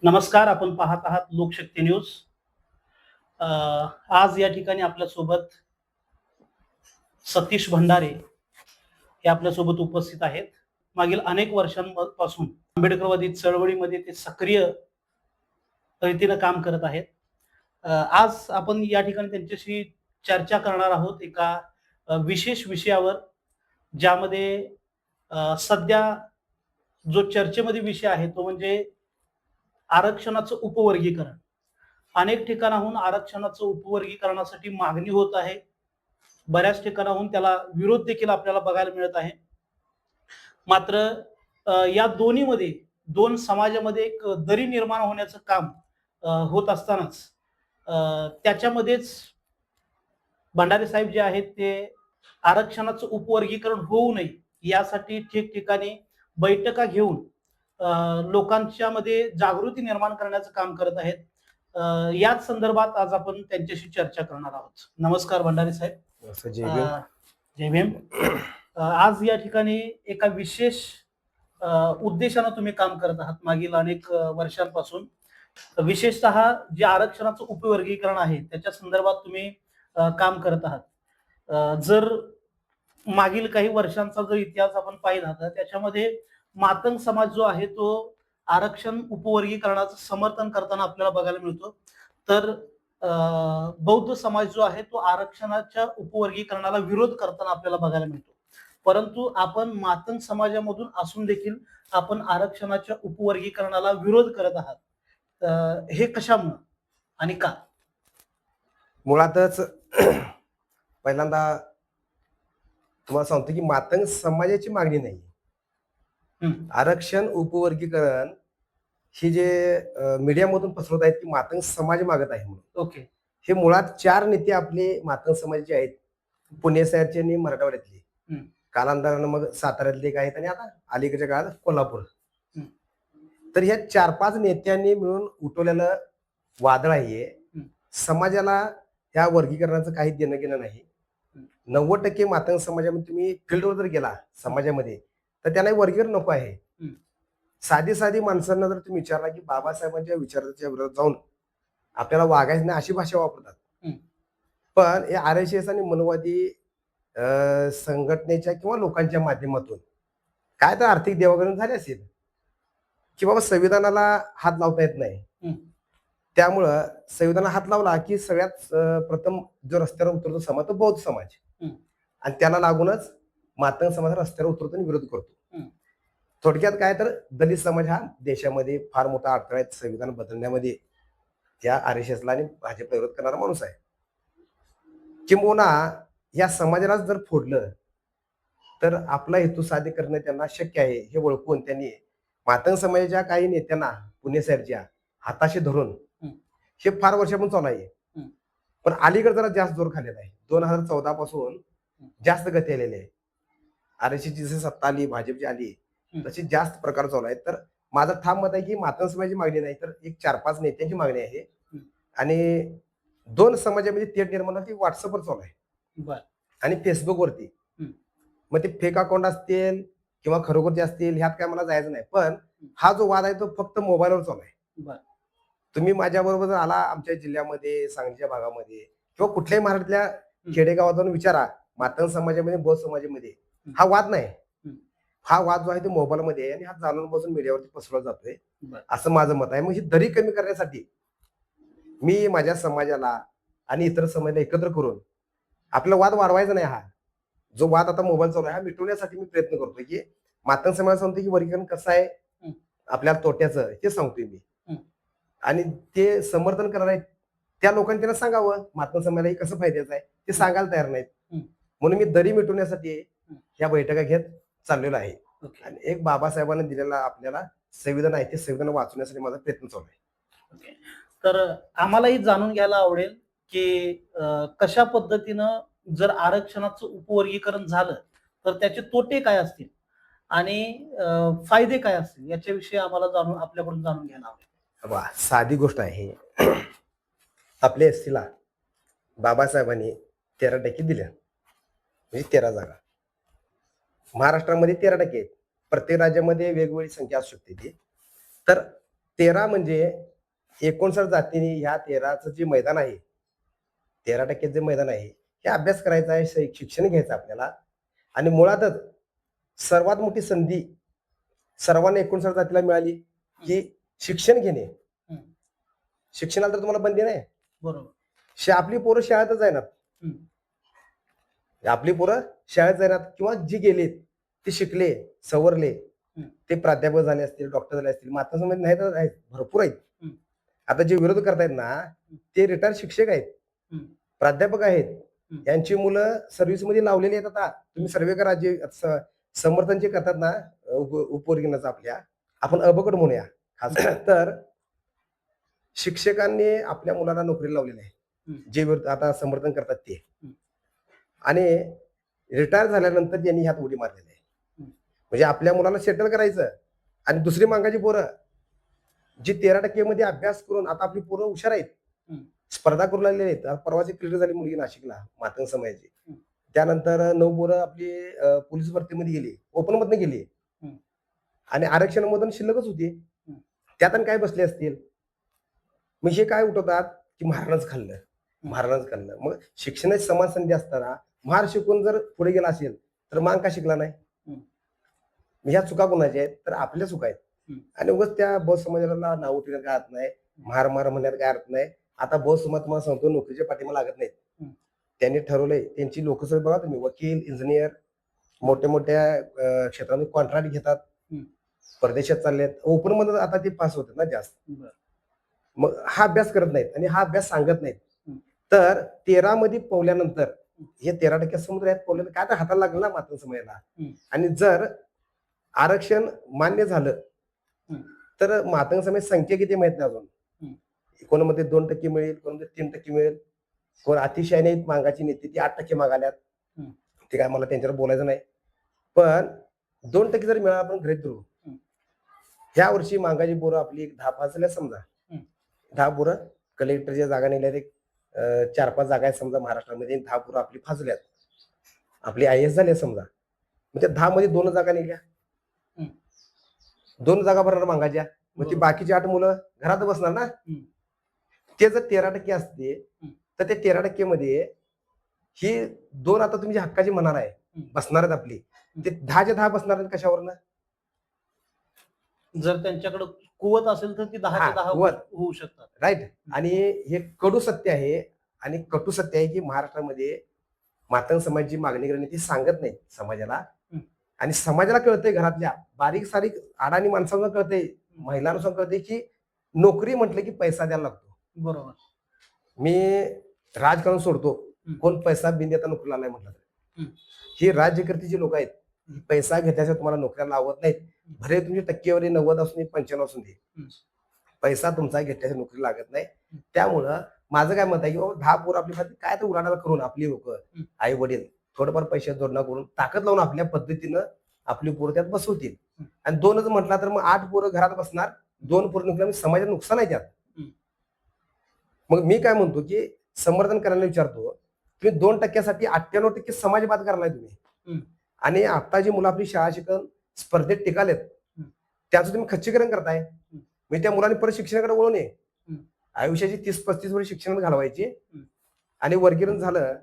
नमस्कार. आपण पाहत आहात लोकशक्ती न्यूज. आज या ठिकाणी आपल्यासोबत सतीश भंडारे हे आपल्यासोबत उपस्थित आहेत. मागील अनेक वर्षांपासून आंबेडकरवादी चळवळीमध्ये ते सक्रिय रीतीनं काम करत आहेत. आज आपण या ठिकाणी त्यांच्याशी चर्चा करणार आहोत एका विशेष विषयावर, ज्यामध्ये सध्या जो चर्चेमध्ये विषय आहे तो म्हणजे आरक्षणाचं उपवर्गीकरण. अनेक ठिकाणाहून आरक्षणाचं उपवर्गीकरणासाठी मागणी होत आहे. बऱ्याच ठिकाणाहून त्याला विरोध देखील आपल्याला बघायला मिळत आहे. मात्र या दोन्हीमध्ये दोन समाजामध्ये एक दरी निर्माण होण्याचं काम होत असतानाच त्याच्यामध्येच भंडारे साहेब जे आहेत ते आरक्षणाचं उपवर्गीकरण होऊ नये यासाठी ठिकठिकाणी बैठका घेऊन लोकांच्या मध्ये जागृती निर्माण करण्याचं काम करत आहेत. याच संदर्भात आज आपण त्यांच्याशी चर्चा करणार आहोत. नमस्कार भंडारे साहेब. जय भीम. आज या ठिकाणी एका विशेष उद्देशानं तुम्ही काम करत आहात मागील अनेक वर्षांपासून. विशेषतः जे आरक्षणाचं उपवर्गीकरण आहे त्याच्या संदर्भात तुम्ही काम करत आहात. जर मागील काही वर्षांचा जर इतिहास आपण पाहिला तर त्याच्यामध्ये मातंग समाज जो आहे तो आरक्षण उपवर्गीकरणाचं समर्थन करताना आपल्याला बघायला मिळतो. तर बौद्ध समाज जो आहे तो आरक्षणाच्या उपवर्गीकरणाला विरोध करताना आपल्याला बघायला मिळतो. परंतु आपण मातंग समाजामधून असून देखील आपण आरक्षणाच्या उपवर्गीकरणाला विरोध करत आहात. हे कशामुळे आणि का? मुळातच पहिल्यांदा तुम्हाला सांगतो की मातंग समाजाची मागणी नाही. आरक्षण उपवर्गीकरण ही जे मीडियामधून पसरवत आहेत की मातंग समाज मागत आहे म्हणून. ओके. हे मुळात 4 नेते आपले मातंग समाजाचे आहेत. पुणे शहरचे आणि मराठवाड्यातले, कालांतरानं मग साताऱ्यातले एक आहेत आणि आता अलीकडच्या काळात कोल्हापूर. तर ह्या 4-5 नेत्यांनी मिळून उठवलेलं वादळ आहे. समाजाला ह्या वर्गीकरणाचं काही देणं घेणं नाही. 90% मातंग समाजामध्ये तुम्ही फील्डवर जर गेला समाजामध्ये तर त्यांना वर्गीकरण नको आहे. साधी माणसांना जर तुम्ही विचारला की बाबासाहेबांच्या विचाराच्या विरोधात जाऊन आपल्याला वागायचं नाही अशी भाषा वापरतात. पण हे RSS आणि मनोवादी संघटनेच्या किंवा लोकांच्या माध्यमातून काय तर आर्थिक देवाघेवाण झाली असेल की बाबा संविधानाला हात लावता येत नाही. त्यामुळं संविधानाला हात लावला की सगळ्यात प्रथम जो रस्त्यावर उतरतो समाज तो बौद्ध समाज, आणि त्याला लागूनच मातंग समाज रस्त्यावर उतरतो आणि विरोध करतो. थोडक्यात काय तर दलित समाज हा देशामध्ये फार मोठा अडथळा आहे संविधान बदलण्यामध्ये. त्या RSSला आणि भाजपला विरोध करणारा माणूस आहे. किंबहुना या समाजाला जर फोडलं तर आपला हेतू साध्य करणं त्यांना शक्य आहे हे ओळखून त्यांनी मातंग समाजाच्या काही नेत्यांना पुणे शहरच्या हाताशी धरून हे फार वर्षापासून चालू आहे. पण अलीकडे जरा जास्त जोर खाल्लेला आहे. 2014 पासून जास्त गती आलेली आहे. RSSची जशी सत्ता आली, भाजपची आली, तशी जास्त प्रकार चालू आहेत. तर माझं ठाम मत आहे की मातंग समाजाची मागणी नाही तर एक 4-5 नेत्यांची मागणी आहे. आणि 2 समाजामध्ये तेढ निर्माण ती व्हॉट्सअपवर चालू आहे आणि फेसबुकवरती. मग ते फेक अकाउंट असतील किंवा खरोखरचे असतील ह्यात काय मला जायचं नाही. पण हा जो वाद आहे तो फक्त मोबाईलवर चालू आहे. तुम्ही माझ्या बरोबर जर आला आमच्या जिल्ह्यामध्ये, सांगलीच्या भागामध्ये किंवा कुठल्याही महाराष्ट्रातल्या खेडेगावातून विचारा, मातंग समाजामध्ये बौद्ध समाजामध्ये हा वाद नाही. हा वाद जो आहे तो मोबाईलमध्ये आहे आणि हा जाणून बसून मीडियावरती पसरवला जातोय असं माझं मत आहे. मग ही दरी कमी करण्यासाठी मी माझ्या समाजाला आणि इतर समाजाला एकत्र करून आपला वाद वाढवायचा नाही. हा जो वाद आता मोबाईल चालू आहे हा मिटवण्यासाठी मी प्रयत्न करतोय की मातंग समाजाला सांगतो की वर्गीकरण कसं आहे आपल्याला तोट्याचं ते सांगतोय मी. आणि ते समर्थन करणार त्या लोकांनी त्यांना सांगावं मातंग समाजाला हे कसं फायद्याचं आहे ते सांगायला तयार नाहीत. म्हणून मी दरी मिटवण्यासाठी या बैठका घेत चाललेलो आहे. आणि एक बाबासाहेबांनी दिलेला आपल्याला संविधान आहे ते संविधान वाचवण्यासाठी माझा प्रयत्न चालू आहे. तर आम्हालाही जाणून घ्यायला आवडेल की कशा पद्धतीनं जर आरक्षणाचं उपवर्गीकरण झालं तर त्याचे तोटे काय असतील आणि फायदे काय असतील याच्याविषयी आम्हाला आपल्याकडून जाणून घ्यायला आवडेल. साधी गोष्ट आहे. आपल्या SCला बाबासाहेबांनी 13% दिल्या, म्हणजे 13 जागा. महाराष्ट्रामध्ये 13% आहेत. प्रत्येक राज्यामध्ये वेगवेगळी संख्या असू शकते ती. तर 13 म्हणजे 59 जातीने ह्या 13चं जे मैदान आहे, 13% जे मैदान आहे, हे अभ्यास करायचा आहे, शिक्षण घ्यायचं आपल्याला. आणि मुळातच सर्वात मोठी संधी सर्वांना 59 जातीला मिळाली, की शिक्षण घेणे. हम्म. शिक्षणाला तर तुम्हाला बंदी नाही. बरोबर. आपली पोरं शाळेतच जाणार. हम्म. आपली पोरं शाळेत जाणार किंवा जी गेलेत ते शिकले, सवरले, ते प्राध्यापक झाले असतील, डॉक्टर झाले असतील. माता समाज नाही तर आहेत, भरपूर आहेत. आता जे विरोध करतायत ना, ते रिटायर्ड शिक्षक आहेत, प्राध्यापक आहेत. यांची मुलं सर्व्हिसमध्ये लावलेली आहेत. आता तुम्ही सर्वे करा, जे समर्थन जे करतात ना उपवर्गीनाचं आपल्या, आपण अबकड म्हणूया खास तर शिक्षकांनी आपल्या मुलाला नोकरी लावलेली आहे, जे आता समर्थन करतात ते. आणि रिटायर झाल्यानंतर त्यांनी ह्यात उडी मारलेली आहे. म्हणजे आपल्या मुलाला सेटल करायचं. आणि दुसरी मागाची पोरं जी 13% मध्ये अभ्यास करून आता आपली पोरं हुशार आहेत, स्पर्धा करू लागलेली आहेत. परवाची क्लिअर झाली मुलगी नाशिकला, मातंग समाजाची. त्यानंतर 9 पोरं आपली पोलीस भरतीमध्ये गेली, ओपन मधनं गेली. आणि आरक्षणामधून शिल्लकच होती, त्यात आणि काय बसले असतील. मग हे काय उठवतात की महाराज खाल्लं, महाराज खाल्लं. मग शिक्षणाची समान संधी असताना महार शिकून जर पुढे गेला असेल तर मांग का शिकला नाही. ह्या चुका कोणाच्या आहेत तर आपल्या चुका आहेत. आणि उगाच त्या बौद्ध समाजाला नाव ठेवण्यात काय अर्थ नाही, महार महार म्हणण्यात काय अर्थ नाही. आता बौद्ध समाज तुम्हाला सांगतो नोकरीच्या पाठीमा लागत नाहीत. त्यांनी ठरवलंय, त्यांची लोकसभा बघा तुम्ही, वकील, इंजिनियर, मोठ्या मोठ्या क्षेत्रामध्ये कॉन्ट्रॅक्ट घेतात, परदेशात चाललेत. ओपन मध्ये आता ते पास होतात ना जास्त. मग हा अभ्यास करत नाहीत आणि हा अभ्यास सांगत नाहीत. तर 13 मध्ये पोवल्यानंतर हे 13% समुद्र आहेत पोवल्यानंतर काय तर हाताला लागलं ना मातंग समाजाला. आणि जर आरक्षण मान्य झालं तर मातंग समाज संख्या किती माहित नाही अजून. कोणामध्ये 2% मिळेल, कोणामध्ये 3% मिळेल. कोण अतिशय नाही मागाची नेते ती 8% मागाल्यात. ते काय मला त्यांच्यावर बोलायचं नाही. पण 2% जर मिळाला आपण गृहीत धरू, ह्या वर्षी मागाची पोरं आपली 10 पास झाल्या समजा. 10 पोरं कलेक्टरच्या जागा निघल्यात, एक 4-5 जागा आहेत समजा महाराष्ट्रामध्ये. 10 पोरं आपली फाजल्यात, आपली IAS झाली समजा. मग त्या 10 मध्ये 2 जागा निघल्या, 2 जागा भरणार मागाच्या. मग ती बाकीची 8 मुलं घरात बसणार ना. ते जर 13% असते तर त्या 13% मध्ये ही 2 आता तुम्ही हक्काची म्हणाल आहे बसणार आहेत आपली, ते 10च्या 10 बसणार आहेत कशावर ना. जर त्यांच्याकडे कुवत असेल तर ती 10च्या 10 होऊ शकतात. राईट. आणि हे कडू सत्य आहे. आणि कटू सत्य आहे की महाराष्ट्रामध्ये मातंग समाजाची मागणी करणे ती सांगत नाही समाजाला. आणि समाजाला कळतंय, घरातल्या बारीक सारीक अडाणी माणसांना कळतंय, महिलांना कळतंय की नोकरी म्हटलं की पैसा द्यायला लागतो. बरोबर. मी राजकारण सोडतो, कोण पैसा बिन देता नोकरीला नाही म्हटलं तर. ही राज्यकर्ते लोक आहेत, पैसा घेतल्याशिवाय तुम्हाला नोकऱ्या लावत नाहीत. भले तुमची टक्केवारी 90 असून 95 असून दे, पैसा तुमचा घेतल्याशिवाय नोकरी लागत नाही. त्यामुळं माझं काय मत आहे की बाबा 10 पोरं आपली काय तर उलाढाल करून आपली लोक आई वडील थोडंफार पैशात जोडणं करून ताकद लावून आपल्या पद्धतीनं आपली पोरं त्यात बसवतील. आणि 2च म्हटला तर मग 8 पोरं घरात बसणार, 2 पोरं नुकल्या समाजात नुकसान आहे त्यात. मग मी काय म्हणतो की समर्थन करायला विचारतो, तुम्ही 2%साठी 98% समाजवाद करायला तुम्ही. आणि आता जी मुलं आपली शाळा शिकून स्पर्धेत टिकालेत त्याचं तुम्ही खच्चीकरण करताय. मी त्या मुलांनी परत शिक्षणाकडे वळू नये. आयुष्याची 30-35 वर्ष शिक्षणात घालवायची. आणि वर्गीकरण झालं,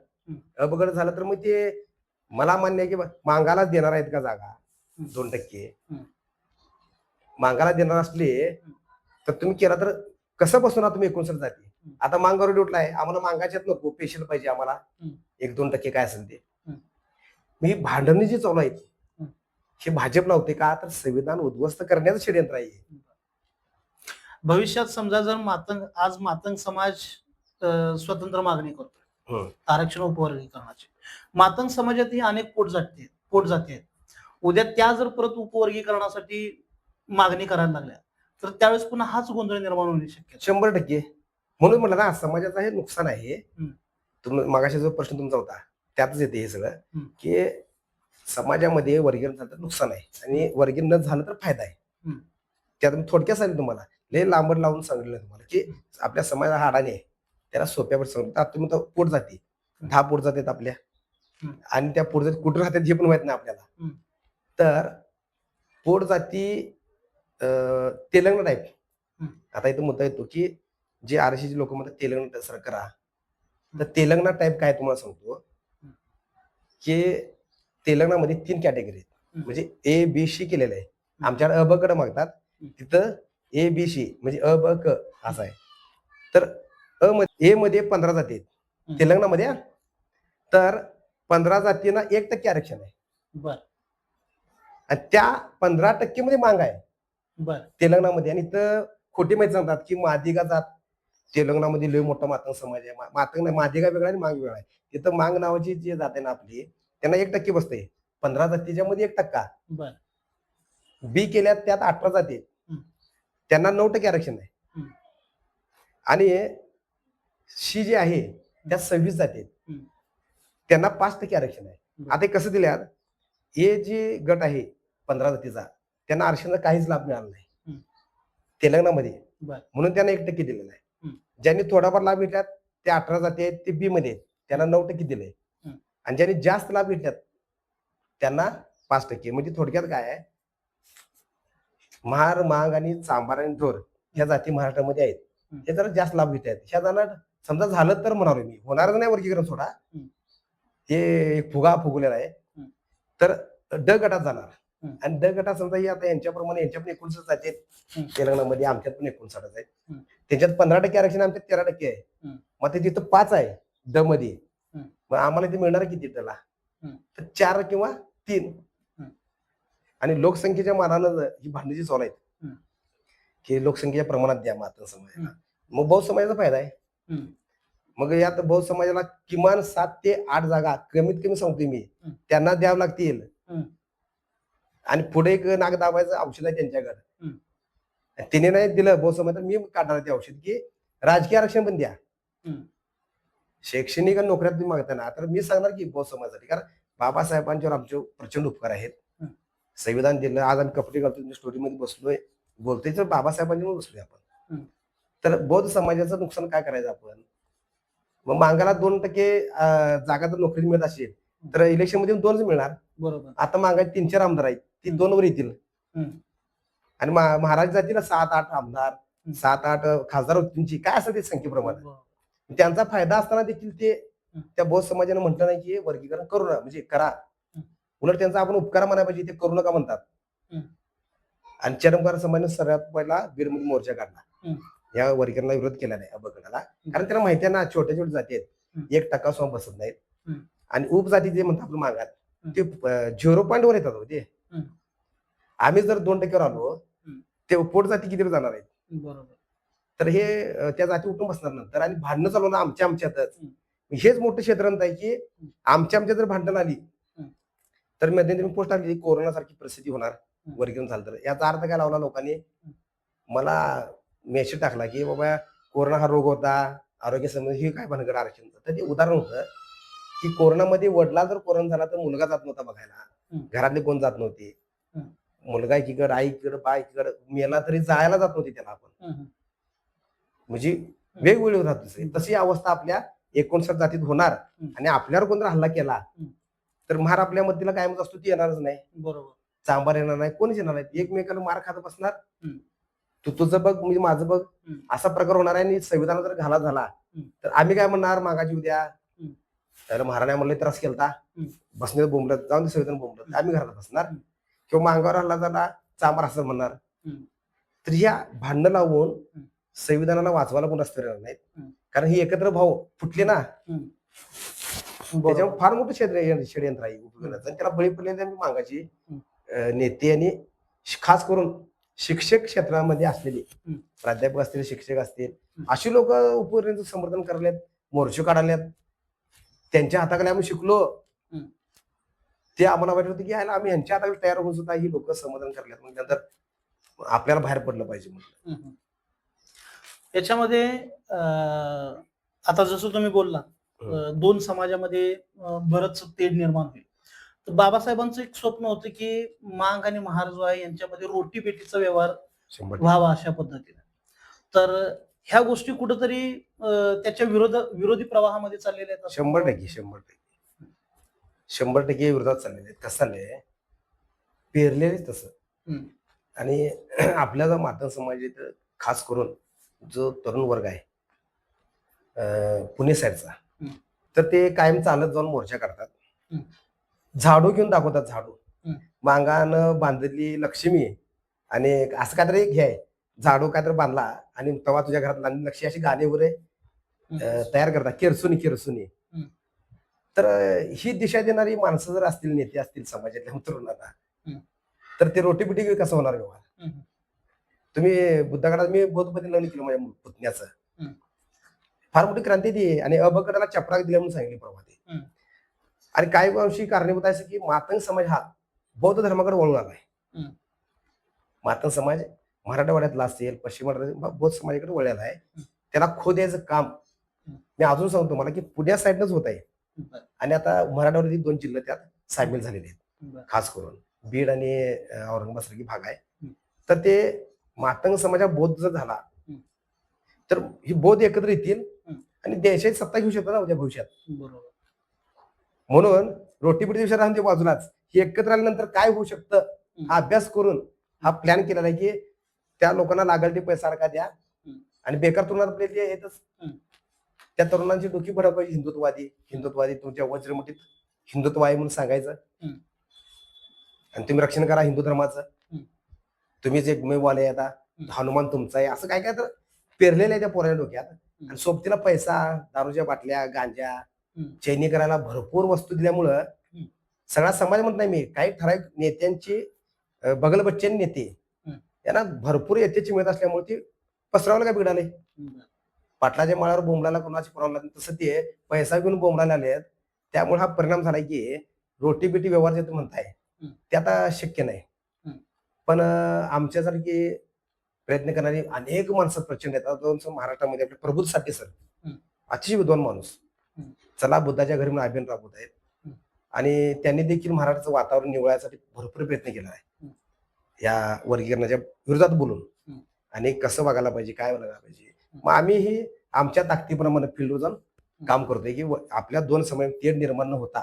अबगड झालं तर मग ते मला मान्य आहे की मांगालाच देणार आहेत का जागा 2%. मांगाला देणार असले तर तुम्ही केला तर कसं बसवणार तुम्ही 59 जाती. आता मांगावर उठलाय, आम्हाला मांगाच्यात नको, पेशल पाहिजे आम्हाला 1-2% काय असेल ते. मी भांडणी जी चालू आहेत हे भाजप लावते का तर संविधान उद्ध्वस्त करण्याचं षडयंत्र आहे. भविष्यात समजा जर आज मातंग समाज स्वतंत्र मागणी करतो आरक्षण उपवर्गीकरणाची, मातंग समाजातही अनेक पोटजाती आहेत. उद्या त्या जर परत उपवर्गीकरणासाठी मागणी करायला लागल्या तर त्यावेळेस पुन्हा हाच गोंधळ निर्माण होण्याची शक्यता 100%. म्हणून म्हटलं ना समाजाचं हे नुकसान आहे. तुम्ही मागाशी जो प्रश्न तुमचा होता त्यातच येते हे सगळं की समाजामध्ये वर्गीकरण झालं तर नुकसान आहे आणि वर्गीकरण न झालं तर फायदा आहे. त्यात मी थोडक्यात सांगितलं तुम्हाला, लय लांबड लावून सांगितलं तुम्हाला की आपल्या समाजाला अडाणी आहे त्याला सोप्यावर सांगितलं. आता तुम्ही पोट जाती 10 पोट जातात आपल्या, आणि त्या पोट जाती कुठं राहतात हे पण माहित नाही आपल्याला. तर पोट जाती तेलंगणा टाईप हम्म. आता इथं मुद्दा येतो की जे आरक्षित लोक म्हणतात तेलंगणा सर करा, तर तेलंगणा टाईप काय तुम्हाला सांगतो की तेलंगणामध्ये 3 कॅटेगरी आहेत. म्हणजे ए बी सी केलेलं आहे. आमच्याकडे अ ब कडे मागतात, तिथं ए बी सी म्हणजे अ ब क असं आहे. तर ए मध्ये 15 जाती आहेत तेलंगणामध्ये हा. तर 15 जातींना 1% आरक्षण आहे बर आणि त्या 15% मध्ये मांग आहे बर तेलंगणामध्ये. आणि इथं खोटी माहिती सांगतात की मादिगा जात तेलंगणामध्ये लय मोठा मातंग समाज आहे. मातंग नाही, मादिगा वेगळा आणि मांग वेगळा आहे. तिथं मांग नावाची जी जात आहे ना आपली, त्यांना 1% बसते. 15 जातीच्या मध्ये 1%. बर बी केल्यात त्यात 18 जाती आहेत. त्यांना 9% आरक्षण आहे. आणि सी जे आहे त्यात 26 जाती आहेत. त्यांना 5% आरक्षण आहे. आता हे कसं दिल्यात, हे जे गट आहे 15 जातीचा, त्यांना आरक्षणाचा काहीच लाभ मिळाला नाही तेलंगणामध्ये, म्हणून त्यांना 1% दिलेला आहे. ज्यांनी थोडाफार लाभ घेतल्यात ते 18 जाती आहेत, ते बी मध्ये आहेत, त्यांना 9% दिले. आणि ज्यांनी जास्त लाभ घेतल्यात त्यांना 5%. म्हणजे थोडक्यात काय आहे, महार, मांग आणि चांभार आणि ढोर ह्या जाती महाराष्ट्रामध्ये आहेत. हे जरा जास्त लाभ घेत आहेत. ह्या जणांना समजा झालं तर म्हणालो मी, होणारच नाही वर्गीकरण सोडा, हे एक फुगा फुगलेला आहे. तर ड गटात जाणार. आणि ड गटात समजा ही आता यांच्याप्रमाणे यांच्या पण 59 जाती आहेत तेलंगणामध्ये, आमच्यात पण 59 आहेत. त्याच्यात 15% आरक्षण, आमच्यात 13% आहे. मग ते तिथं 5 आहे ड मध्ये, मग आम्हाला ते मिळणार किती त्याला? तर 4 किंवा 3. आणि लोकसंख्येच्या मानानं ही भांडणं जी चालू आहेत की लोकसंख्येच्या प्रमाणात द्या मातंग समाजाला, मग बौद्ध समाजाचा फायदा आहे. मग यात बौद्ध समाजाला किमान 7 ते 8 जागा कमीत कमी सांगतोय मी, त्यांना द्यावं लागतील. आणि पुढे एक नाक दाबायचं औषध आहे त्यांच्याकडे. तिने नाही दिलं बौद्ध समाजाला, मी काढणार ते औषध की राजकीय आरक्षण पण द्या. शैक्षणिक आणि नोकऱ्यात तुम्ही मागताना तर मी सांगणार की बौद्ध समाजासाठी, कारण बाबासाहेबांच्यावर आमचे प्रचंड उपकार आहेत. संविधान दिलं, आज आम्ही कपडे घालतो, स्टोरीमध्ये बसलोय, बोलतोय, तर बाबासाहेबांच्यावर बसलोय आपण. तर बौद्ध समाजाचं नुकसान काय करायचं आपण? मग मांगाला 2% जागा जर नोकरी मिळत असेल तर इलेक्शन मध्ये 2च मिळणार. बरोबर. आता मागायचे 3-4 आमदार आहेत, ती 2 वर येतील. आणि महाराज जातील 7-8 आमदार, 7-8 खासदार होतील, काय असं ते संख्येप्रमाणे. त्यांचा फायदा असताना देखील ते त्या बौद्ध समाजाने म्हटलं नाही की वर्गीकरण करू नका, म्हणजे करा. उलट त्यांचा आपण उपकार म्हणायला पाहिजे, ते करू नका म्हणतात. आणि चरमकार समाजाने सर्वात पहिला बीडमध्ये मोर्चा काढला, या वर्गीकरणाला विरोध केला नाही अबगडाला, कारण त्यांना माहिती आहे ना छोट्या छोट्या जाती आहेत, 1% सुद्धा बसत नाहीत. आणि उपजाती जे म्हणतात आपल्या मागात ते 0.1 येतात होते. आम्ही जर 2% आलो, ते पोट जाती किती जाणार आहेत? बरोबर. तर हे त्या जाती उठून बसणार नंतर, आणि भांडणं चालवणं आमच्यातच. हेच मोठं क्षेत्रांत आहे की आमच्या जर भांडण आली तर मध्यंतरी पोस्ट आली कोरोना सारखी परिस्थिती होणार वर्गीकरण झालं तर. याचा अर्थ काय लावला लोकांनी? मला मेसेज टाकला की बाबा कोरोना हा रोग होता, आरोग्य संबंधी ही काय भानगड आरक्षणचं. तर ते उदाहरण होतं की कोरोनामध्ये वडला जर कोरोना झाला तर मुलगा जात नव्हता बघायला, घरातले कोण जात नव्हते. मुलगा एकीकडे, आईकडे, बा एकीकडे, मेला तरी जायला जात नव्हती त्याला आपण. म्हणजे वेगवेगळे राहत. तशी अवस्था आपल्या 59 जातीत होणार. आणि आपल्यावर कोण जर हल्ला केला तर महार आपल्या मधीला कायमच असतो, ती येणारच नाही. बरोबर. चांभार येणार नाही, कोणीच येणार नाही. एकमेकाला मार खात बसणार, तू तुझं बघ म्हणजे माझं बघ, असा प्रकार होणार आहे. आणि संविधान जर घाला झाला तर आम्ही काय म्हणणार, मागाची उद्या तर महाराणा म्हणले त्रास केलता, बसणे बोंबलत, जाऊन दे संविधान बोंबलत, आम्ही घरात बसणार. किंवा मांगावर हल्ला झाला, चांभार असं म्हणणार. तर ह्या भांडणं लावून संविधानाला वाचवायला कोण रस्ते राहणार नाहीत, कारण ही एकत्र भाव फुटले ना, त्याच्यामुळे फार मोठं षडयंत्र आहे उपयोगाचं. त्याला बळी पडलेले मागाची नेते आणि खास करून शिक्षक क्षेत्रामध्ये असलेले प्राध्यापक असतील, शिक्षक असतील, अशी लोक उपयोगाचं समर्थन करायला, मोर्चे काढायला. त्यांच्या हाताखाली आम्ही शिकलो, ते आम्हाला वाटत होतं की आम्ही यांच्या हाताखाली तयार होऊन सुद्धा ही लोक समर्थन करायला, मग नंतर आपल्याला बाहेर पडलं पाहिजे म्हणून. याच्यामध्ये आता जसं तुम्ही बोलला, 2 समाजामध्ये बरंच तेढ निर्माण होईल. तर बाबासाहेबांचं एक स्वप्न होतं की मांग आणि महार जो आहे यांच्यामध्ये रोटी पेटीचा व्यवहार व्हावा अशा पद्धतीने. तर ह्या गोष्टी कुठेतरी त्याच्या विरोधी प्रवाहामध्ये चाललेल्या आहेत. 100% विरोधात चाललेले आहेत. कसं झालंय, पेरलेलेच तसं. आणि आपल्या जर मातंग समाज खास करून जो तरुण वर्ग आहे पुणे साईडचा, हम्म. तर ते कायम चालत जाऊन मोर्चा काढतात. हम्म. झाडू घेऊन दाखवतात, झाडू हम्म. मांगानं बांधलेली लक्ष्मी आणि असं काहीतरी घे आहे, झाडू काहीतरी बांधला आणि तेव्हा तुझ्या घरात लहान लक्ष्मी, अशी गाणी वगैरे तयार करतात, किरसुनी किरसुनी. तर ही दिशा देणारी माणसं जर असतील, नेते असतील समाजातल्या तरुणांना, तर ते रोटीपिटी कसं होणार व्यवहार? तुम्ही बुद्धगडात मी बौद्धपती लग्न केलं माझ्या पुतण्याचं, फार मोठी क्रांती ती, आणि अबकडाला चपराक दिल्या म्हणून सांगितली परवा ते. आणि काही अंशी कारणीभूत आहे की मातंग समाज हा बौद्ध धर्माकडे वळून आलाय. मातंग समाज मराठवाड्यातला असेल, पश्चिम महाराष्ट्रात बौद्ध समाजाकडे वळलेला आहे. त्याला खो द्यायचं काम मी अजून सांगतो मला की पुण्या साईडनंच होत आहे. आणि आता मराठवाड्यातील 2 जिल्हे त्यात सामील झालेले आहेत, खास करून बीड आणि औरंगाबाद सारखी भाग आहे. तर ते मातंग समाजा बौद्ध जर झाला तर ही बौद्ध एकत्र येतील आणि देशाची सत्ता घेऊ शकतात ना उद्या भविष्यात. म्हणून रोटीपिटी विषय राहून ते बाजूलाच, ही एकत्र आल्यानंतर काय होऊ शकतं हा अभ्यास करून हा प्लॅन केलेला आहे की त्या लोकांना लागल ते पैसा सारखा द्या आणि बेकार तरुणात आपले ते येतच. त्या तरुणांची डोकी भडकवायची, हिंदुत्ववादी हिंदुत्ववादी, तुमच्या वज्रमुठीत हिंदुत्व आहे म्हणून सांगायचं आणि तुम्ही रक्षण करा हिंदू धर्माचं, तुम्हीच एकमेव वाले आता, हनुमान तुमचा आहे, असं काय काय तर पेरलेलं आहे त्या पोराच्या डोक्यात. आणि सोबतीला पैसा, दारूच्या बाटल्या, गांजा, चैनी करायला भरपूर वस्तू दिल्यामुळं सगळा समाज म्हणत नाही मी, काही ठराविक नेत्यांची बगलबच्चे नेते यांना भरपूर यथेची मिळत असल्यामुळे ती पसरवलं काय बिघडाले. पाटलाच्या माळावर बोंबलाला कोणाची पुरवला, तसं ते पैसा घेऊन बोंबलाला आलेत. त्यामुळे हा परिणाम झालाय की रोटीपिटी व्यवहार जे तुम्ही म्हणताय ते आता शक्य नाही. पण आमच्यासारखी प्रयत्न करणारी अनेक माणसं प्रचंड येतात महाराष्ट्रामध्ये. आपले प्रबुद्ध साठी सर अतिशय विद्वान माणूस, चला बुद्धाच्या घरी म्हणून अभियान राबवत आहेत आणि त्यांनी देखील महाराष्ट्राचं वातावरण निवळण्यासाठी भरपूर प्रयत्न केला आहे, या वर्गीकरणाच्या विरोधात बोलून, आणि कसं वागायला पाहिजे, काय वागायला पाहिजे. मग आम्हीही आमच्या ताकदीप्रमाणे फील्डवर जाऊन काम करतोय की आपल्या 2 समय तेढ निर्माण न होता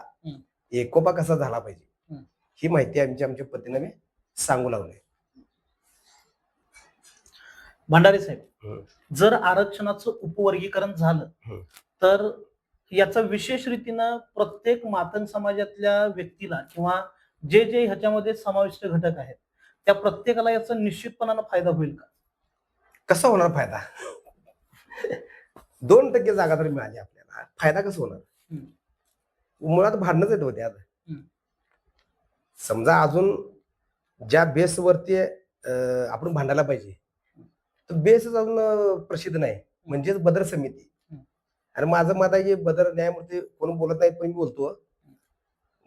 एकोपा कसा झाला पाहिजे ही माहिती आमच्या पद्धतीने मी सांगू लागलोय. भंडारे साहेब, जर आरक्षणाचं उपवर्गीकरण झालं तर याचा विशेष रीतीनं प्रत्येक मातंग समाजातल्या व्यक्तीला किंवा जे जे ह्याच्यामध्ये समाविष्ट घटक आहेत त्या प्रत्येकाला याचा निश्चितपणानं फायदा होईल का? कसा होणार फायदा? 2% जागा तर मिळाली आपल्याला, फायदा कसा होणार? मुळात भांडणच येत होते आता. समजा अजून ज्या बेसवरती आपण भांडायला पाहिजे तर बेसच अजून प्रसिद्ध नाही, म्हणजेच बदर समिती. आणि माझं मत आहे की बदर न्यायमूर्ती कोण बोलत नाहीत पण मी बोलतो,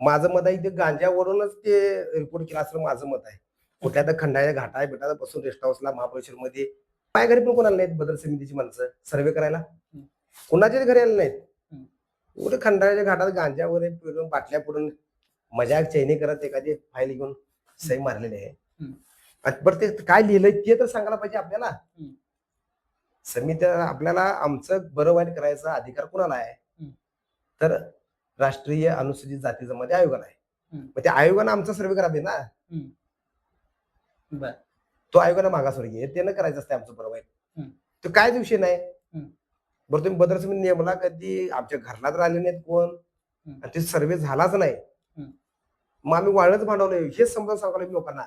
माझं मत आहे ते गांजावरूनच ते रिपोर्ट केला असं माझं मत आहे. कुठल्या तर खंडाच्या घाटा भेटायला बसून रेस्ट हाऊसला महाबळेश्वरमध्ये पाय घरी पण कोणाला नाहीत बदर समितीची माणसं सर्वे करायला, कुणाच्याच घरी आले नाहीत. कुठे खंडाच्या घाटात गांजा वगैरे पिळून बाटल्या पडून मजाक चैनी करत एखादी फाईल घेऊन सही मारलेली आहे. बरं ते काय लिहिलंय ते तर सांगायला पाहिजे आपल्याला. समिती आपल्याला आमचं बरं वाईट करायचा अधिकार कुणाला आहे? तर राष्ट्रीय अनुसूचित जाती जमाती आयोगाला आहे. मग त्या आयोगानं आमचा सर्वे करावे ना. तो आयोगानं मागासवर्गीय त्यानं करायचं असतं आमचं बरं वाईट. तो काय विषय नाही. बरं तुम्ही बदर समिती नेमला कधी, आमच्या घरला तर आले नाहीत कोण, आणि ते सर्वे झालाच नाही, मग आम्ही वाळच भांडवलंय हेच समजा सांगायला मी लोकांना.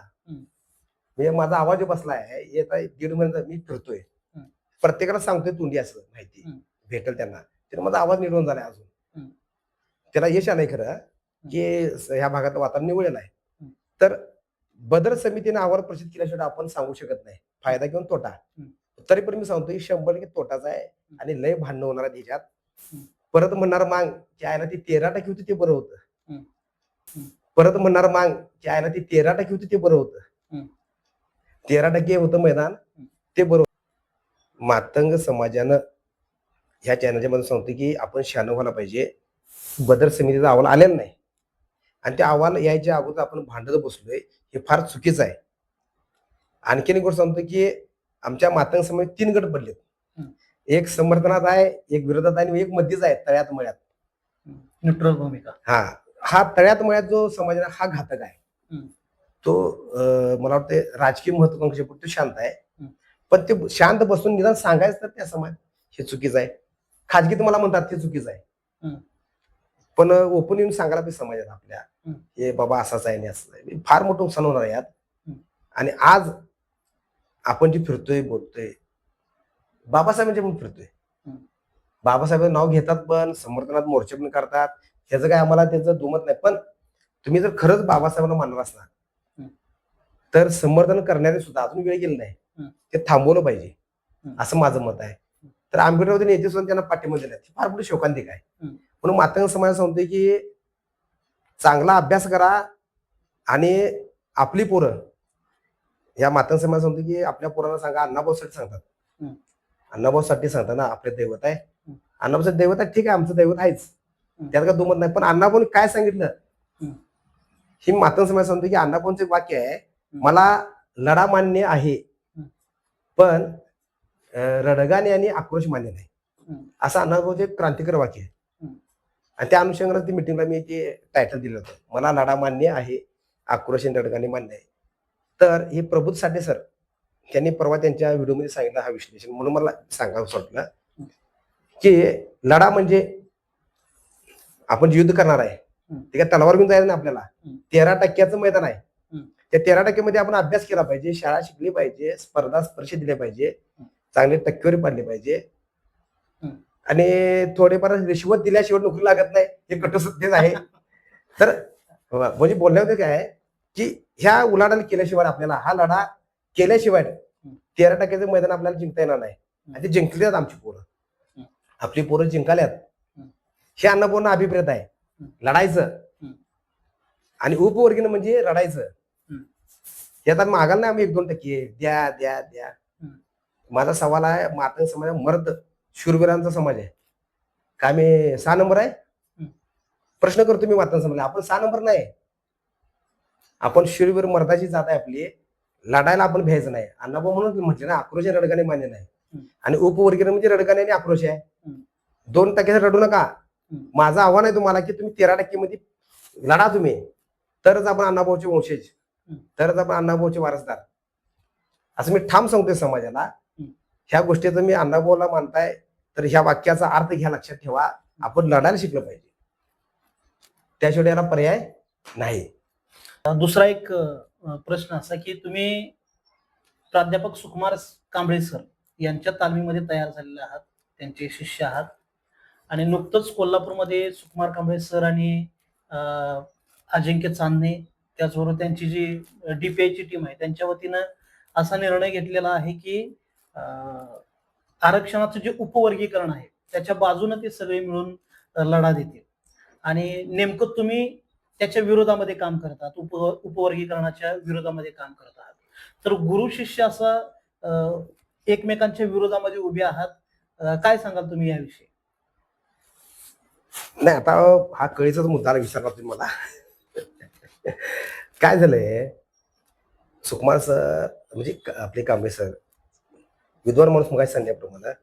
म्हणजे माझा आवाज बसलाय, येता 1.5 महिन्यात मी फिरतोय, प्रत्येकाला सांगतोय तोंडी असं माहिती भेटेल त्यांना, तर माझा आवाज निर्माण झालाय. अजून त्याला यश आलंय खरं की ह्या भागात वातावरण निवडलेलं आहे. तर बदर समितीने अहवाल प्रसिद्ध केल्याशिवाय आपण सांगू शकत नाही फायदा किंवा तोटा. तरी पण मी सांगतो 100% तोटाच आहे आणि लय भांडण होणार आहे त्याच्यात. परत म्हणणार मांग की आयला ती 13% होती ते बरं होतं, परत म्हणणार मांग की आयला ती 13% होती ते बरं होतं, 13% होतं मैदान ते बरं. मातंग समाजानं ह्या चॅनलच्या मध्ये सांगतो की आपण शहाणं व्हायला पाहिजे. बदर समितीचा अहवाल आलेला नाही आणि त्या अहवाल यायच्या अगोदर आपण भांडत बसलोय, हे फार चुकीचं आहे. आणखीन एक गोष्ट सांगतो की आमच्या मातंग समाज 3 गट पडलेत, एक समर्थनात आहे, एक विरोधात आहे आणि एक मध्येच आहे, तळ्यात मळ्यात न्यूट्रल भूमिका. हा तळ्यात मळ्यात जो समाज आहे हा घातक आहे. तो मला वाटतं राजकीय महत्वाकांक्षेपुरतो शांत आहे, पण ते शांत बसून निदान सांगायचं तर त्या समाज हे चुकीचं आहे. खाजगी तुम्हाला म्हणतात ते चुकीचं आहे. हम्म. पण ओपन येऊन सांगायला पाहिजे समाजाला आपल्या, हम्म. हे बाबा असाच आहे आणि असं आहे. फार मोठं नुकसान होणार आहे यात. आणि आज आपण जे फिरतोय बोलतोय बाबासाहेबांच्या म्हणून फिरतोय. बाबासाहेबांचं नाव घेतात पण समर्थनात मोर्चे पण करतात. ह्याचं काय आम्हाला त्याचं दुमत नाही. पण तुम्ही जर खरंच बाबासाहेबांना मानणार असणार तर समर्थन करणारे सुद्धा अजून वेळ गेली नाही, ते थांबवलं पाहिजे असं माझं मत आहे. तर आंबेडकरवादी नेते सुद्धा त्यांना पाठिंबा दिला, फार मोठी शोकांतिक आहे. म्हणून मातंग समाज सांगतोय की चांगला अभ्यास करा आणि आपली पोरं, या मातंग समाज सांगतो की आपल्या पोरांना सांगा, अण्णाभाऊसाठी सांगतात, अण्णाभाऊसाठी सांगतात ना, आपले दैवत आहे, अण्णाभाऊचं दैवत आहे, ठीक आहे, आमचं दैवत आहेच, त्यात काय दुमत नाही. पण अण्णाभाऊने काय सांगितलं ही मातंग समाज सांगतो की अण्णाभाऊंचे वाक्य आहे, मला लढा मान्य आहे पण रडगाणे आणि आक्रोश मान्य नाही, असं अण्णाभाऊचे क्रांतिकारी वाक्य आहे. आणि त्या अनुषंगाने ती मिटिंगला मी ते टायटल दिलं होतं, मला लढा मान्य आहे, आक्रोश आणि रडगाणे मान्य आहे. तर हे प्रबोध साठे सर त्यांनी परवा त्यांच्या व्हिडिओमध्ये सांगितलं हा विश्लेषण, म्हणून मला सांगावं वाटलं की लढा म्हणजे आपण युद्ध करणार आहे, ते काय तलवार घेऊन जायचं ना आपल्याला. 13% मैदान आहे, त्या 13% आपण अभ्यास केला पाहिजे, शाळा शिकली पाहिजे, स्पर्धा परीक्षा दिल्या पाहिजे, चांगले टक्केवारी पाडली पाहिजे आणि थोडेफार रिश्वत दिल्याशिवाय नोकरी लागत नाही, हे कटुसत्यच आहे. तर म्हणजे बोलण्यामध्ये काय आहे की ह्या उलाढाल केल्याशिवाय आपल्याला हा लढा केल्याशिवाय 13% मैदान आपल्याला जिंकता येणार नाही. आणि ते जिंकल्यात आमची पोरं, आपली पोरं जिंकाल्यात, हे अण्णाभाऊंना अभिप्रेत आहे, लढायचं. आणि उपवर्गीय म्हणजे रडायचं. यात मागायला नाही आम्ही 1-2% द्या द्या द्या. माझा सवाल आहे, मातंग समाज मर्द शूरवीरांचा समाज आहे का, आम्ही 6 नंबर आहे? प्रश्न करतो मी मातंग समाज, आपण 6 नंबर नाही, आपण शूरवीर मर्दाची जात आहे आपली, लढायला आपण भ्यायचं नाही. अण्णाभाऊ म्हणून म्हटले ना, आक्रोश रडगाणे मान्य नाही. आणि उपवर्गीय म्हणजे रडगाणे आणि आक्रोश आहे. 2% रडू नका. माझं आव्हान आहे तुम्हाला की तुम्ही 13% मध्ये लढा तुम्ही, तरच आपण अण्णाभाऊचे वंशज, तरच आपण अण्णाभाऊचे वारसदार, असं मी ठाम सांगतोय समाजाला. ह्या गोष्टीचं मी अण्णाभाऊला मानताय तर ह्या वाक्याचा अर्थ घ्या, लक्षात ठेवा, आपण लढायला शिकलं पाहिजे, त्याशिवाय याला पर्याय नाही. दुसरा एक प्रश्न असा की तुम्ही प्राध्यापक सुकुमार कांबळे सर यांच्या तालमीमध्ये तयार झालेले आहात, त्यांचे शिष्य आहात. आणि नुकतंच कोल्हापूरमध्ये सुकुमार कांबळे सर आणि अजिंक्य चांदणे, त्याचबरोबर त्यांची जी DPI ची टीम आहे, त्यांच्या वतीनं असा निर्णय घेतलेला आहे की आरक्षणाचं जे उपवर्गीकरण आहे त्याच्या बाजूने ते सगळे मिळून लढा देतील. आणि नेमकं तुम्ही त्याच्या विरोधामध्ये काम करतात, उपवर्गीकरणाच्या विरोधामध्ये काम करत आहात. तर गुरु शिष्य असं एकमेकांच्या विरोधामध्ये उभे आहात, काय सांगाल तुम्ही याविषयी? नाही, आता हा कळीचाच मुद्दा विचारला तुम्ही मला. काय झालंय, सुकुमार सर म्हणजे आपले कांबळे सर विद्वान माणूस, मग सांगितल्याप्रमाणे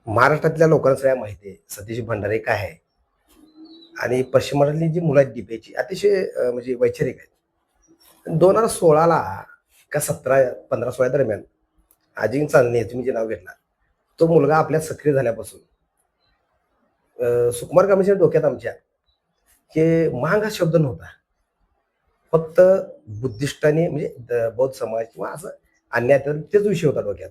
महाराष्ट्रातल्या लोकांना सगळ्या माहिती आहे सतीश भंडारे काय आहे. आणि पश्चिम महाराष्ट्रातली जी मुलं आहेत DPI अतिशय म्हणजे वैचारिक आहेत. 2016 का 15-16 दरम्यान अजिंक्य चांदणे तुम्ही जे नाव घेतला, तो मुलगा आपल्यात सक्रिय झाल्यापासून सुकुमार कांबळेच्या डोक्यात आमच्या की महाग हा शब्द नव्हता, फक्त बुद्धिस्टाने म्हणजे बौद्ध समाज किंवा असं अन्याय तेच विषय होता डोक्यात.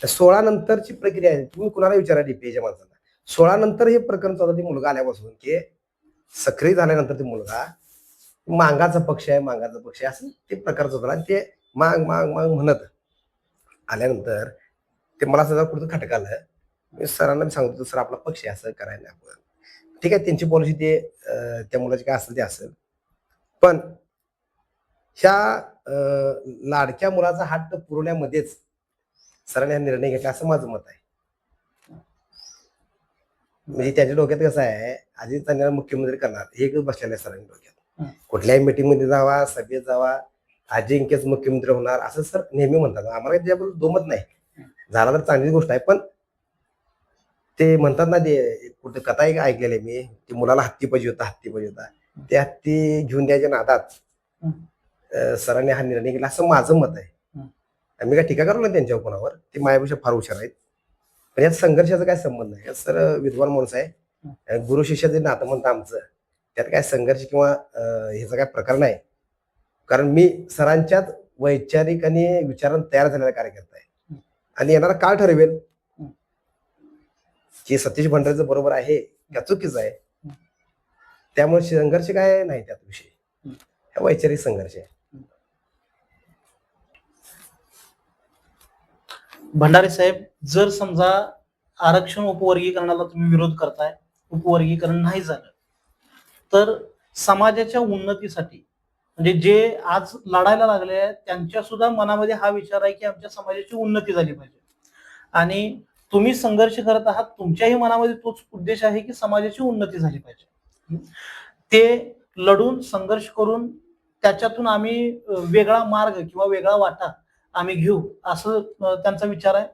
16 नंतरची प्रक्रिया आहे, तुम्ही कुणाला विचारा DPIच्या माणसाला, 16 नंतर हे प्रकरण चालू, ते मुलगा आल्यापासून की सक्रिय झाल्यानंतर ते मुलगा मांगाचा पक्ष आहे, मांगाचा पक्ष आहे असं ते प्रकारचं होतं. आणि ते मांग मांग मांग म्हणत आल्यानंतर ते मला सगळं कुठं खटकालं. मी सरांना सांगतो, सर आपला पक्ष आहे, असं करायला आपण, ठीक आहे, त्यांची पॉलिसी ते त्या मुलाचे काय असेल ते असेल. पण ह्या लाडक्या मुलाचा हट्ट पुरवण्यामध्येच सरांनी हा निर्णय घेतला असं माझं मत आहे. म्हणजे त्याच्या डोक्यात कसं आहे, अजित चांदणेला मुख्यमंत्री करणार हे बसलेलं आहे सरांच्या डोक्यात. कुठल्याही मीटिंग मध्ये जावा, सभेत जावा, अजिंक्यच मुख्यमंत्री होणार असं सर नेहमी म्हणतात. आम्हाला त्याबरोबर दुमत नाही, झाला तर चांगली गोष्ट आहे. पण ते म्हणतात ना, ते कुठे कथा एक ऐकलेली मी, ते मुलाला हत्ती पाहिजे होता, हत्ती पाहिजे होता, ते हत्ती घेऊन द्यायच्या नादात सरांनी हा निर्णय केला असं माझं मत आहे. मी काय टीका करू ना त्यांच्यावर कोणावर, ते माझ्यापेक्षा फार हुशार आहेत. पण यात संघर्षाचा काय संबंध नाही. यात सर विद्वान माणूस आहे, गुरु शिष्याचे नातं म्हणतं आमचं, त्यात काय संघर्ष किंवा ह्याचा काय प्रकार नाही. कारण मी सरांच्याच वैचारिक आणि विचारांनी तयार झालेला कार्यकर्ता आहे. आणि येणारा काळ ठरवेल की सतीश भंडारेचं बरोबर आहे का चुकीचं आहे. त्यामुळे संघर्ष काय नाही त्यात विषय, हा वैचारिक संघर्ष आहे. भंडारे साहेब, जर समजा आरक्षण उपवर्गीकरणाला तुम्ही विरोध करताय, उपवर्गीकरण नाही झालं, तर समाजाच्या उन्नतीसाठी म्हणजे जे आज लढायला लागले आहेत त्यांच्या सुद्धा मनामध्ये हा विचार आहे की आमच्या समाजाची उन्नती झाली पाहिजे, आणि तुम्ही संघर्ष करत आहात, तुमच्याही मनामध्ये तोच उद्देश आहे की समाजाची उन्नती झाली पाहिजे. ते लढून संघर्ष करून त्याच्यातून आम्ही वेगळा मार्ग किंवा वेगळा वाटा आम्ही घेऊ, असं त्यांचा विचार आहे.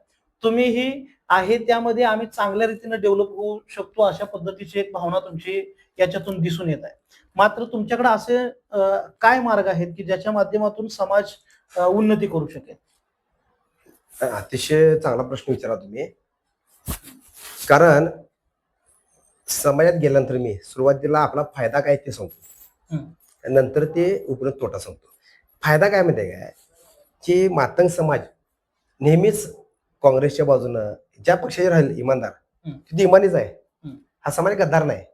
तुम्हीही आहे त्यामध्ये आम्ही चांगल्या रीतीने डेव्हलप होऊ शकतो अशा पद्धतीची एक भावना तुमची याच्यातून दिसून येत आहे. मात्र तुमच्याकडे असे काय मार्ग आहेत की ज्याच्या माध्यमातून समाज उन्नती करू शकेल? अतिशय चांगला प्रश्न विचारा तुम्ही. कारण समाजात गेल्यानंतर मी सुरुवातीला आपला फायदा काय ते सांगतो, नंतर ते उपरोक्त तोटा सांगतो. फायदा काय माहिती काय की मातंग समाज नेहमीच काँग्रेसच्या बाजूनं ज्या पक्षाचे राहील इमानदार तिथे इमानीच आहे. हा समाज गद्दार नाही.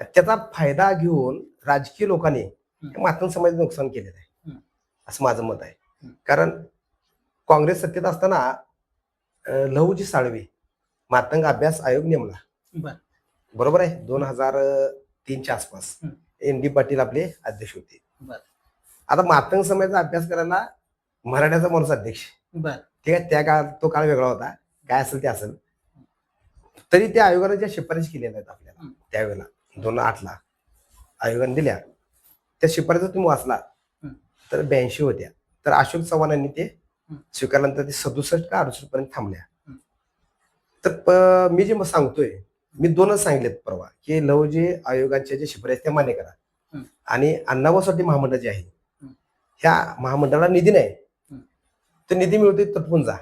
त्याचा फायदा घेऊन राजकीय लोकांनी मातंग समाजाचं नुकसान केलेलं आहे असं माझं मत आहे. कारण काँग्रेस सत्तेत असताना लहुजी साळवे मातंग अभ्यास आयोग नेमला, बरोबर आहे, 2003च्या आसपास ND पाटील आपले अध्यक्ष होते. आता मातंग समाजाचा अभ्यास करायला मराठ्याचा माणूस अध्यक्ष, ठीक आहे, त्या काळात तो काळ वेगळा होता, काय असेल ते असेल. तरी त्या आयोगाने ज्या शिफारशी केलेल्या आहेत आपल्याला त्यावेळेला 2008ला आयोगाने दिल्या, त्या शिफारशी तुम्ही वाचला तर 82 होत्या. तर अशोक चव्हाणांनी ते स्वीकारल्यानंतर ते 67 का 68 पर्यंत थांबल्या. तर मी जे सांगतोय, मी 2च सांगितलेत परवा की लहुजी आयोगाच्या जे शिफारशी त्या मान्य करा, आणि अण्णाभाऊसाठी महामंडळ जे आहे ह्या महामंडळाला निधी नाही, तर निधी मिळतोय तटपून जा.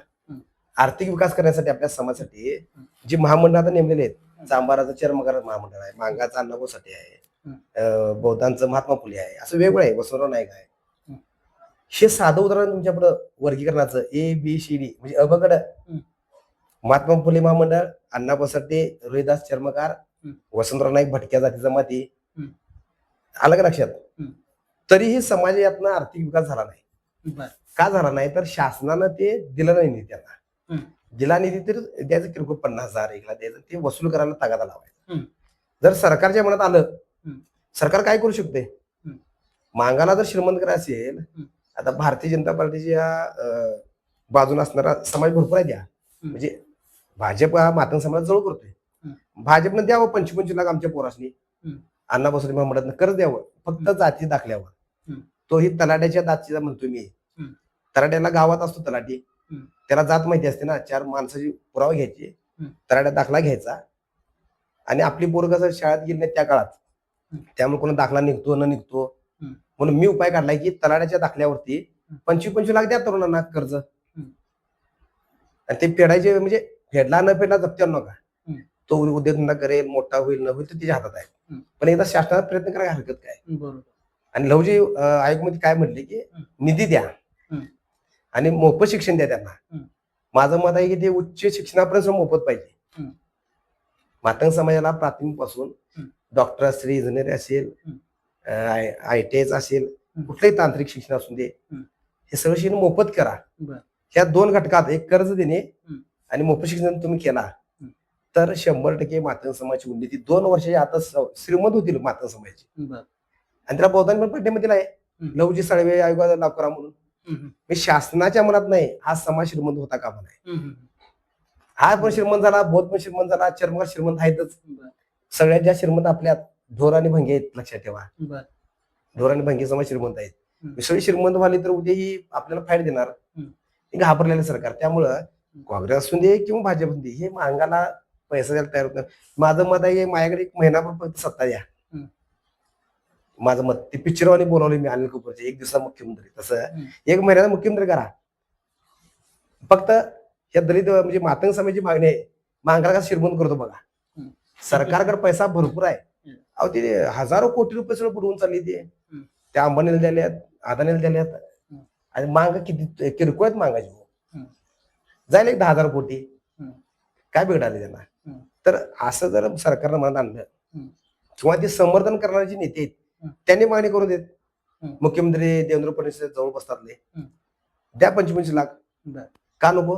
आर्थिक विकास करण्यासाठी आपल्या समाजासाठी जी महामंडळ आता नेमलेले आहेत, चांभाराचं चर्मकार महामंडळ आहे, मांगाचं अण्णाभाऊसाठी आहे, बौद्धांचं महात्मा फुले आहे, असं वेगळं आहे, वसंतराव नाईक आहे. हे साधं उदाहरण तुमच्यापुढं वर्गीकरणाचं ABCD म्हणजे अबगड. महात्मा फुले महामंडळ, अण्णाभाऊसाठी रोहिदास चर्मकार, वसंतराव नाईक भटक्या जाती जमाती, आलं का लक्षात? तरीही समाज यातनं आर्थिक विकास झाला नाही. का झाला नाही तर शासनानं ते दिलं नाही निधी. त्यांना दिला निधी तर द्यायचं किरकोळ 50,000 1 लाख द्यायचं, ते वसूल करायला तगादा लावायचा. जर सरकारच्या मनात आलं, सरकार काय करू शकते, मांगाला जर श्रीमंत करायचं असेल, आता भारतीय जनता पार्टीच्या बाजून असणारा समाज भरपूर आहे द्या, म्हणजे भाजप हा मातंग समाज जवळ करतोय, भाजपनं द्यावं 25-25 लाख आमच्या पोरासनी, अण्णाभाऊ महामंडळानं कर्ज द्यावं फक्त जाती दाखल्यावर. तोही तलाट्याच्या जातीचा म्हणतोय मी. तलाट्याला गावात असतो तलाठी, त्याला जात माहिती असते ना, 4 माणसाची पुरावा घ्यायची, तलाट्यात दाखला घ्यायचा, आणि आपली पोरं कसं शाळेत गेली नाही त्या काळात, त्यामुळे कोणा दाखला निघतो न निघतो, म्हणून मी उपाय काढलाय की तलाट्याच्या दाखल्यावरती 25-25 लाख द्या तरुणांना कर्ज, आणि ते फेडायचे, म्हणजे फेडला न फेडला जप्त्यावर नका. तो उद्योगधंदा करेल, मोठा होईल न होईल तर त्याच्या हातात आहे, पण एकदा शासनाचा प्रयत्न करायला हरकत काय. आणि लहुजी आयोगमध्ये काय म्हटले की निधी द्या आणि मोफत शिक्षण द्या त्यांना. माझं मत आहे की ते उच्च शिक्षणापर्यंत मोफत पाहिजे. मातंग समाजाला प्राथमिक पासून डॉक्टर असेल, इंजिनियर असेल, ITI असेल, कुठलंही तांत्रिक शिक्षण असून दे, हे सगळं शिक्षण मोफत करा. ह्या 2 घटकात एक कर्ज देणे आणि मोफत शिक्षण तुम्ही केला तर 100% मातंग समाजाची उन्नती 2 वर्षाच्या आता श्रीमंत होतील मातंग समाजाची. आणि त्याला बौद्धांनी पण पाठिंबा दिलाय, लहुजी साळवे आयोगाला लागू करा म्हणून. मी शासनाच्या मनात नाही, हा समाज श्रीमंत होता का म्हणाय, हा पण श्रीमंत झाला, बौद्ध पण श्रीमंत झाला, चर्मकार श्रीमंत आहेतच. सगळ्यात ज्या श्रीमंत आपल्यात ढोर आणि भंगे आहेत, लक्षात ठेवा, ढोर आणि भंगे समाज श्रीमंत आहेत. सगळी श्रीमंत व्हाली तर उद्या ही आपल्याला फायदा देणार, घाबरलेलं सरकार. त्यामुळं काँग्रेस असून दे किंवा भाजप असून दे, हे मांगाला पैसा द्यायला तयार होत नाही. माझं मत आहे माझ्याकडे 1 महिनाभर फक्त सत्ता द्या. माझं मत ते पिक्चरवाले बोलावले मी अनिल कपूरचे 1 दिवसात मुख्यमंत्री, तसं 1 महिन्याचा मुख्यमंत्री करा, फक्त या दलित म्हणजे मातंग समाजाची मागणी आहे, मांगाला का श्रीमंत करतो बघा. हम्म. सरकारकडे पैसा भरपूर आहे. हम्म. अहो ते हजारो कोटी रुपये सगळं बुडवून चालली ते. हम्म. त्या अंबानीला द्याल्यात, अदानीला द्याल्यात. हम्म. आणि मांग किती किरकोळ आहेत मागायची. हम्म. जायला एक 10,000 कोटी. हम्म. काय बिघडाले त्यांना. हम्म. तर असं जर सरकारनं मनात आणलं हम्म. किंवा ते समर्थन करणारे जे नेते आहेत त्यांनी मागणी करू देत. हम्म. मुख्यमंत्री देवेंद्र फडणवीस जवळ बसतातले हम्म. द्या 25 लाख. बर. का नको.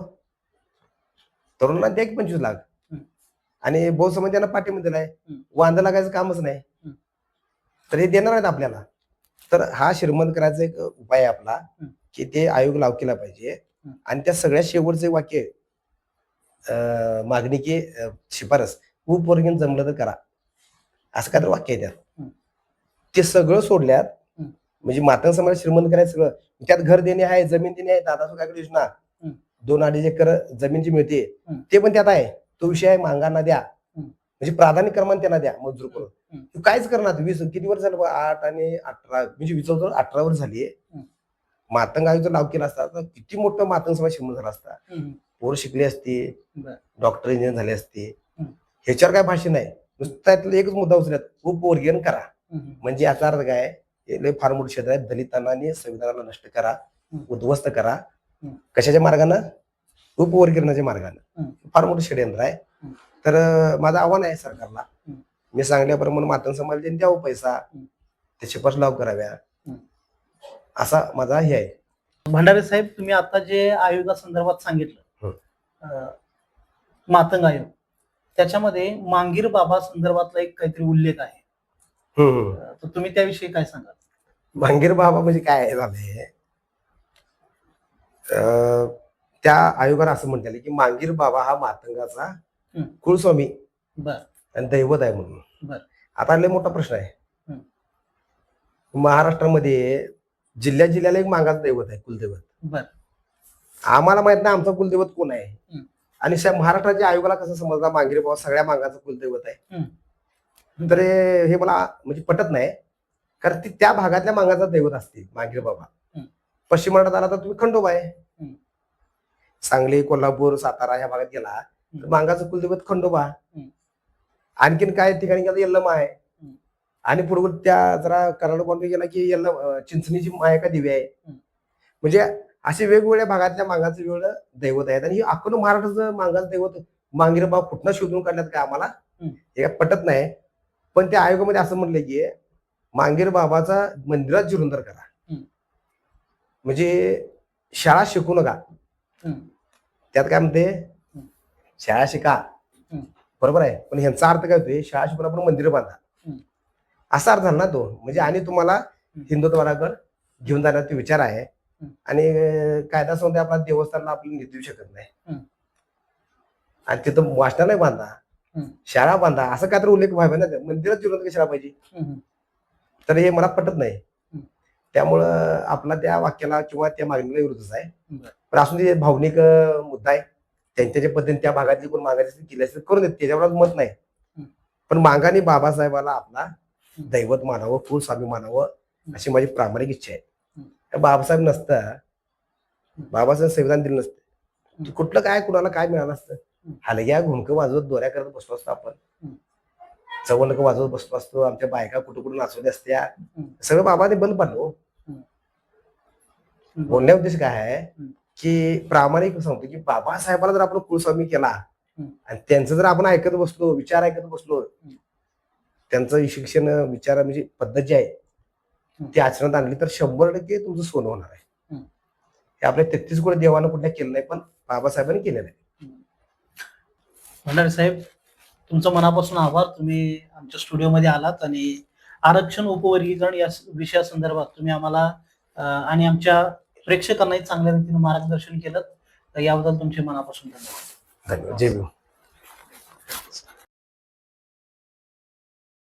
तरुणांना द्या की 25 लाख. हम्म. आणि बहुसमाज त्यांना पाठिंबा दिलाय. हम्म. वांदा लागायचं कामच नाही. हम्म. तर हे देणार आहेत आपल्याला. तर हा श्रीमंत करायचा एक उपाय आहे आपला की ते आयोग लाव केला पाहिजे. आणि त्या सगळ्या शेवटचे वाक्य मागणी की शिफारस उपवर्गीय जमलं तर करा असं काय तर वाक्य आहे त्यात. ते सगळं सोडल्यात. म्हणजे मातंग समाज श्रीमंत करायचं सगळं त्यात घर देणे आहे, जमीन देणे आहे, दादा सुखाकडे योजना 2-2.5 एकर जमीन जी मिळते ते पण त्यात आहे. तो विषय आहे मांगांना द्या, म्हणजे प्राधान्य क्रमांक त्यांना द्या मंजूर करून. तू कायच करणार 20 किती वर्ष झालं 8 आणि 18 म्हणजे 18 वर्ष झाली. मातंग आयोग जर लाव केला असता तर किती मोठं मातंग समाज श्रीमंत झाला असता. पोर शिकली असती, डॉक्टर इंजिनियर झाले असते. ह्याच्यावर काय भाषण नाही. नुसतं एकच मुद्दा उचलत उपवर्गीकरण करा. म्हणजे याचा अर्थ काय फार मोठं क्षेत्र आहे. दलितांना आणि संविधानाला नष्ट करा, उद्ध्वस्त करा. कशाच्या मार्गानं. उपवर्गीकरणाच्या मार्गानं. फार मोठं षडयंत्र आहे. तर माझं आव्हान आहे सरकारला. मी सांगल्याप्रमाणे मातंग समाजाने द्यावं पैसा, त्या शिफारस लाव कराव्या असा माझा हे आहे. भंडारे साहेब, तुम्ही आता जे आयोगासंदर्भात सांगितलं मातंग आयोग, त्याच्यामध्ये मांगीर बाबा संदर्भातला एक काहीतरी उल्लेख आहे. तर तुम्ही त्याविषयी काय सांगाल. मांगीर बाबा म्हणजे काय झालंय त्या आयोगानं असं म्हणतात की मांगीर बाबा हा मातंगाचा कुलस्वामी आणि दैवत आहे म्हणून. आता लय मोठा प्रश्न आहे. महाराष्ट्रामध्ये जिल्ह्याला एक मांगाचं दैवत आहे, कुलदैवत. आम्हाला माहित नाही आमचा कुलदैवत कोण आहे. आणि महाराष्ट्राच्या आयोगाला कसं समजला मांगीर बाबा सगळ्या मांगाचं कुलदैवत आहे. तर हे मला म्हणजे पटत नाही. कारण ती त्या भागातल्या मांगाचा दैवत असतील मांगीर बाबा. पश्चिम महाराष्ट्रात आला तर तुम्ही खंडोबा आहे. सांगली, कोल्हापूर, सातारा ह्या भागात गेला तर मांगाचं कुलदैवत खंडोबा. आणखीन काय ठिकाणी गेला यल्लमा आहे. आणि पूर्व त्या जरा कर्नाटक बांधून गेला की चिंचणीची मायका दिवी आहे. म्हणजे असे वेगवेगळ्या भागातल्या मांगाचं वेगळं दैवत आहेत. आणि ही अखंड महाराष्ट्राचं मांगाचं दैवत मांगीर बाबा कुठनं शोधून काढल्यात काय आम्हाला हे काय पटत नाही. पण त्या आयोगामध्ये असं म्हणलं की मांगीर बाबाचा मंदिरात जीर्णोद्धार करा. म्हणजे शाळा शिकू नका. त्यात काय म्हणते शाळा शिका बरोबर आहे. पण ह्यांचा अर्थ काय होतोय शाळा शिकून आपण मंदिर बांधा असा अर्थ झाला ना तो. म्हणजे आणि तुम्हाला हिंदुत्वाकडे घेऊन जाण्याचा विचार आहे. आणि कायदा संस्था आपला देवस्थानला आपल्याला निधी देऊ शकत नाही. आणि तिथं वाचनालय बांधा, शाळा बांधा असं काय तर उल्लेख व्हावा ना. मंदिरात जीर्णोद्धार कशाला पाहिजे. तर हे मला पटत नाही. त्यामुळं आपला त्या वाक्याला किंवा त्या मागणीला विरोधच आहे. पण असून ते भावनिक मुद्दा आहे. त्यांच्या पद्धतीने त्या भागातली कोण मागायची केली असेल करून देत, त्याच्यावर मत नाही. पण मांगाने बाबासाहेबाला आपला दैवत मानावं, कुलस्वामी मानावं अशी माझी प्रामाणिक इच्छा आहे. बाबासाहेब नसता, बाबासाहेब संविधान दिलं नसतं, कुठलं काय कुणाला काय मिळालं असतं. हलग्या घुमकं वाजवत दोऱ्या करत बसलो असतो आपण, चवलक वाजवत बसलो असतो. आमच्या बायका कुठं कुठं नाचवल्या असत्या. सगळं बाबाने बंद पडलो. बोलण्या उद्देश काय आहे की प्रामाणिक सांगतो की बाबासाहेबाला जर आपण कुलस्वामी केला आणि त्यांचं जर आपण ऐकत बसलो, विचार ऐकत बसलो, त्यांचं शिक्षण विचार म्हणजे पद्धत जी आहे ती आचरणात आणली तर 100% तुमचं सोनं होणार आहे. हे आपल्या 33 कोटी देवानं कुठल्या केलं नाही, पण बाबासाहेबांनी केलेलं आहे. भंडारे साहेब, तुमचं मनापासून आभार. तुम्ही आमच्या स्टुडिओमध्ये आलात आणि आरक्षण उपवर्गीकरण या विषयासंदर्भात तुम्ही आम्हाला आणि आमच्या प्रेक्षकांनाही चांगल्या रीतीने मार्गदर्शन केलं. याबद्दल तुमचे मनापासून धन्यवाद. धन्यवाद. जय भीम.